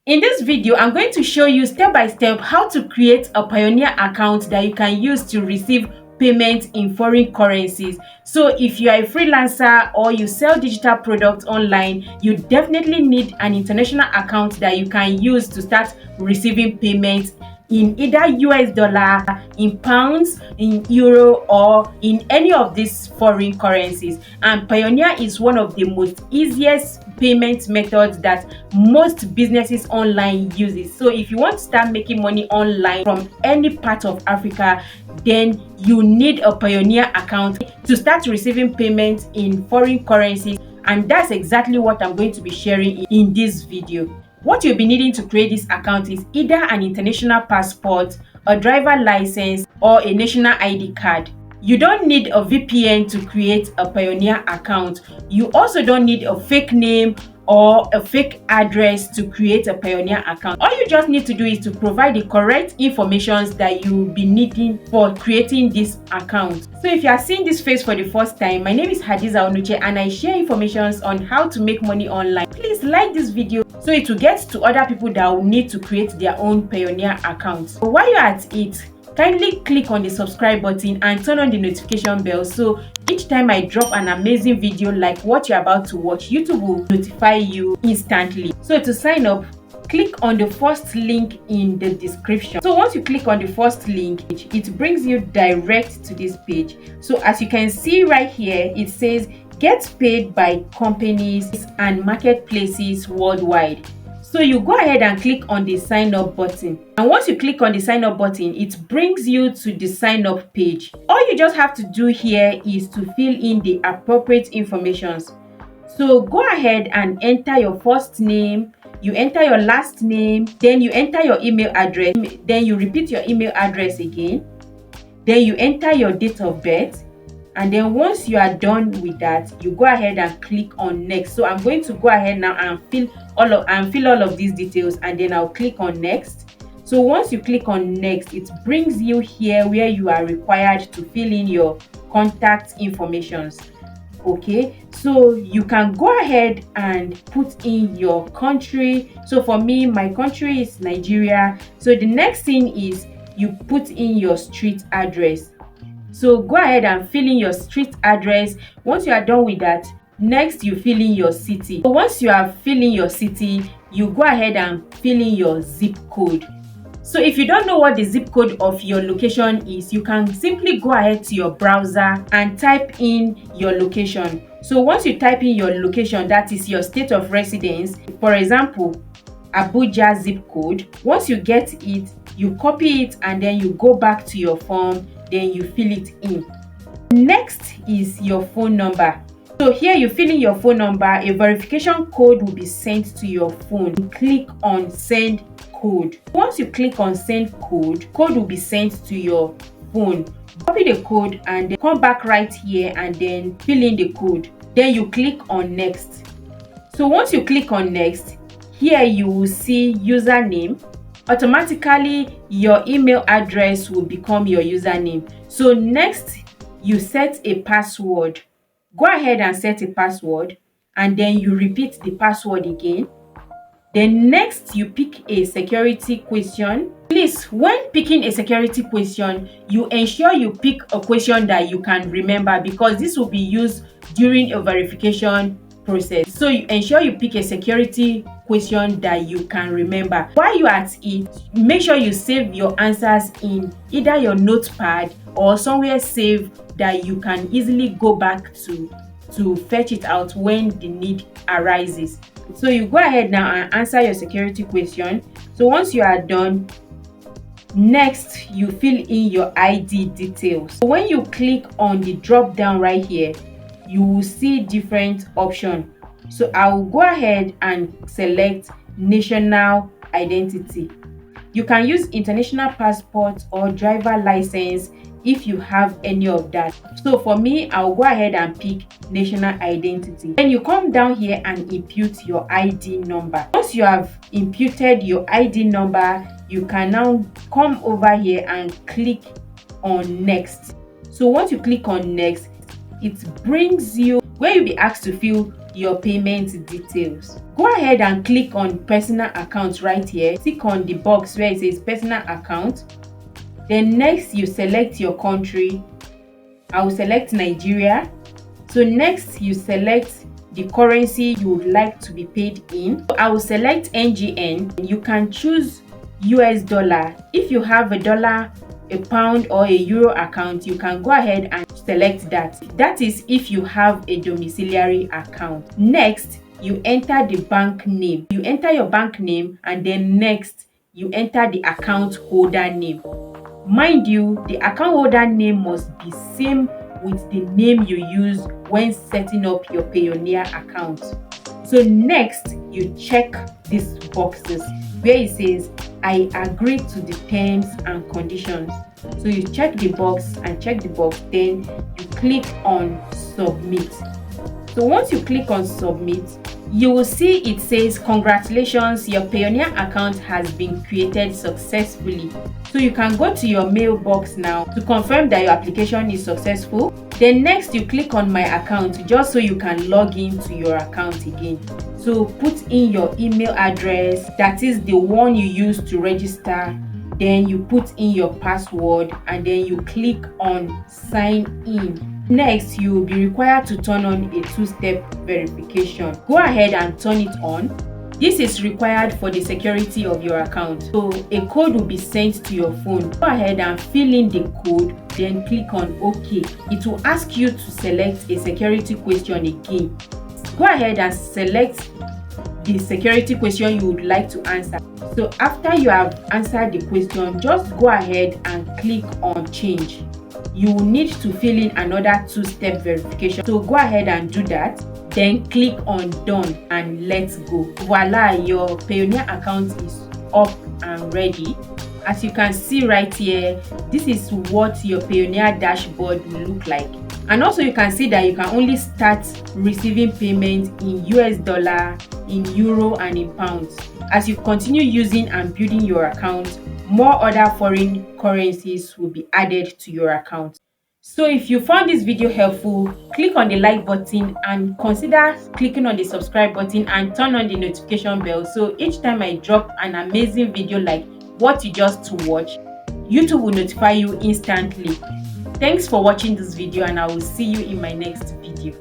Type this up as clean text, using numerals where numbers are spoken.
In this video, I'm going to show you step by step how to create a Payoneer account that you can use to receive payments in foreign currencies. So if you are a freelancer or you sell digital products online, you definitely need an international account that you can use to start receiving payments in either US dollar, in pounds, in euro, or in any of these foreign currencies. And Payoneer is one of the most easiest payment methods that most businesses online uses. So if you want to start making money online from any part of Africa, then you need a Payoneer account to start receiving payments in foreign currencies. And that's exactly what I'm going to be sharing in this video. What you'll be needing to create this account is either an international passport, a driver license, or a national ID card. You don't need a VPN to create a Payoneer account. You also don't need a fake name or a fake address to create a Payoneer account. All you just need to do is to provide the correct information that you'll be needing for creating this account. So if you are seeing this face for the first time, my name is Hadiza Onuche and I share information on how to make money online. Please like this video so it will get to other people that will need to create their own Payoneer account. So while you're at it, kindly click on the subscribe button and turn on the notification bell so each time I drop an amazing video like what you're about to watch, YouTube will notify you instantly. So to sign up, click on the first link in the description. So once you click on the first link, it brings you direct to this page. So as you can see right here, it says get paid by companies and marketplaces worldwide. So you go ahead and click on the sign up button. And once you click on the sign up button, it brings you to the sign up page. All you just have to do here is to fill in the appropriate information. So go ahead and enter your first name, you enter your last name, then you enter your email address, then you repeat your email address again, then you enter your date of birth. And then once you are done with that, you go ahead and click on next. So I'm going to go ahead now and fill all of these details, and then I'll click on next. So once you click on next, it brings you here where you are required to fill in your contact information. Okay, so you can go ahead and put in your country. So for me, my country is Nigeria. So the next thing is you put in your street address. So go ahead and fill in your street address. Once you are done with that, next you fill in your city. So once you are filling your city, you go ahead and fill in your zip code. So if you don't know what the zip code of your location is, you can simply go ahead to your browser and type in your location. So once you type in your location, that is your state of residence, for example, Abuja zip code. Once you get it, you copy it and then you go back to your form, then you fill it in. Next is your phone number. So here you fill in your phone number, a verification code will be sent to your phone. Click on send code. Once you click on send code will be sent to your phone. Copy the code and then come back right here and then fill in the code. Then you click on next. So once you click on next, here you will see username. Automatically your email address will become your username. So next you set a password. Go ahead and set a password and then you repeat the password again. Then next you pick a security question. Please, when picking a security question, you ensure you pick a question that you can remember because this will be used during a verification process. So you ensure you pick a security question that you can remember. While you're at it, make sure you save your answers in either your notepad or somewhere safe that you can easily go back to fetch it out when the need arises. So you go ahead now and answer your security question. So once you are done, next you fill in your ID details. So when you click on the drop down right here, you will see different options. So I will go ahead and select national identity. You can use international passport or driver license if you have any of that. So for me, I'll go ahead and pick national identity. Then you come down here and input your ID number. Once you have inputted your ID number, you can now come over here and click on next. So once you click on next, it brings you where you'll be asked to fill your payment details. Go ahead and click on personal account right here. Click on the box where it says personal account. Then next you select your country. I will select Nigeria. So next you select the currency you would like to be paid in. I will select NGN. You can choose US dollar. If you have a dollar, a pound or a euro account, you can go ahead and select that. That is if you have a domiciliary account. Next, you enter the bank name. You enter your bank name, and then next you enter the account holder name. Mind you, the account holder name must be same with the name you use when setting up your Payoneer account. So next, you check these boxes where it says, I agree to the terms and conditions. So you check the box and check the box, then you click on submit. So once you click on submit, you will see it says, congratulations, your Payoneer account has been created successfully. So you can go to your mailbox now to confirm that your application is successful. Then next you click on my account just so you can log into your account again. So put in your email address, that is the one you use to register. Then you put in your password and then you click on sign in. Next, you will be required to turn on a two-step verification. Go ahead and turn it on. This is required for the security of your account. So a code will be sent to your phone. Go ahead and fill in the code, then click on OK. It will ask you to select a security question again. Go ahead and select the security question you would like to answer. So after you have answered the question, just go ahead and click on change. You will need to fill in another two-step verification. So go ahead and do that. Then click on done and let's go. Voila, your Payoneer account is up and ready. As you can see right here, this is what your Payoneer dashboard will look like. And also you can see that you can only start receiving payment in US dollar, in euro and in pounds. As you continue using and building your account, more other foreign currencies will be added to your account. So if you found this video helpful, click on the like button and consider clicking on the subscribe button and turn on the notification bell, so each time I drop an amazing video like what you just watched, YouTube will notify you instantly. Thanks for watching this video and I will see you in my next video.